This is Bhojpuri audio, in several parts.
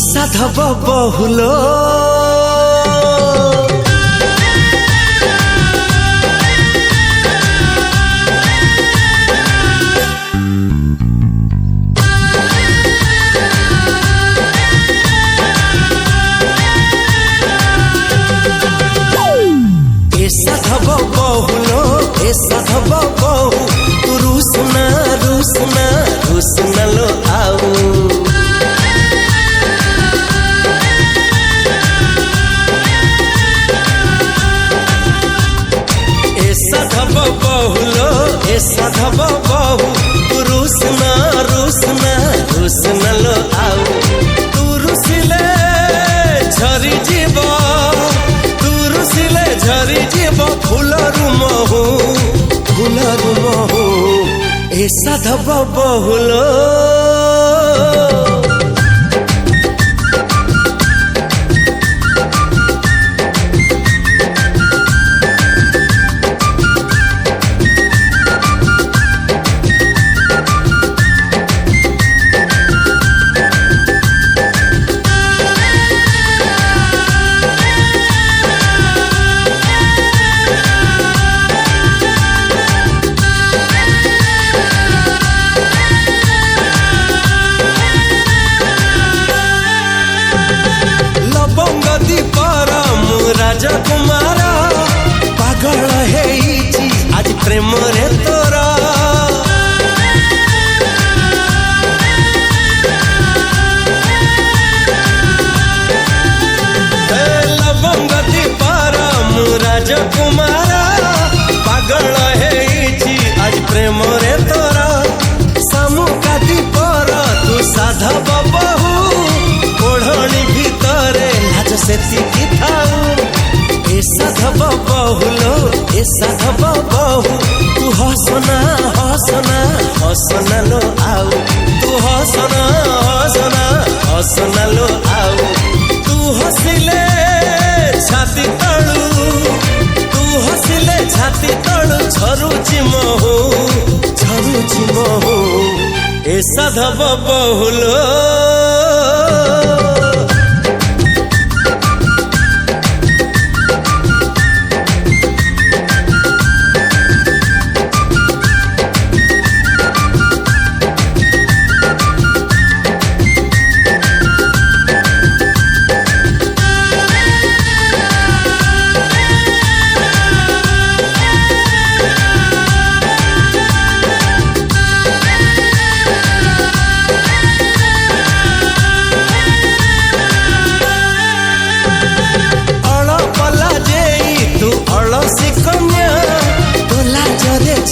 साधव बहुलो साधव बहुलो साधव बहु तू रुसना रुसना रुसना लो आऊ साधव बहुलो साधव बहु तू रुसना रुसना रुसना लो आऊ तू रुसिले झरी जीव तू रुसिले झरी जीव फुलरु महु ए साधव बहुलो राजकुमार पागल हेइछि आज प्रेम रे तोरा लवंग दीपार मु राजकुमार पागल हेइछि आज प्रेम रे तोरा सामुका दीपर तू साधव बहु ओढ़णी भितरे लाज सेति थाऊ साधव बहुलो साधव बहु तू हसना हसना हसना लो आऊ तू हसना हसना हसना लो आऊ तू हसिले छाती तळु तू हसिले छाती तळु झरुछि महु ए साधव बहुलो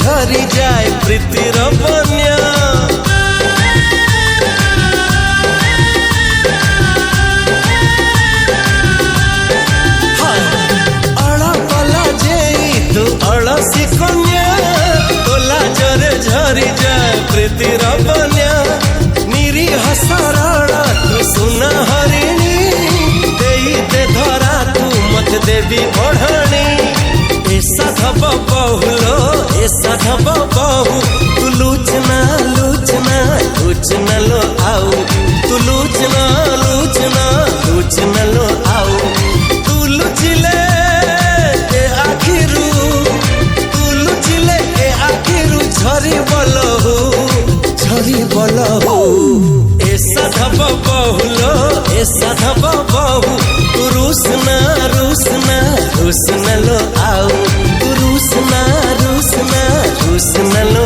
झरी जाए प्रीतिर बन्या अड़पला जेई तू अड़सी कन्या तोला जरे झरी जाए प्रीतिर बन्या निरीह सरल तू सुना हरिणी देई दे धरा तू मत देवी ओढ़णी साधव बहुलो साधव बहु तू लूचना लूचना लूचना लो आऊ तू लूचना लूचना लूचना लो आऊ तू लुचिले ए आखिरू तू लुचिले ए आखिरू झरी बलहु ए साधव बहुलो साधव बहु तू रुसना रुसना रुसना लो आऊ तू रुसना रुसना रुसना लो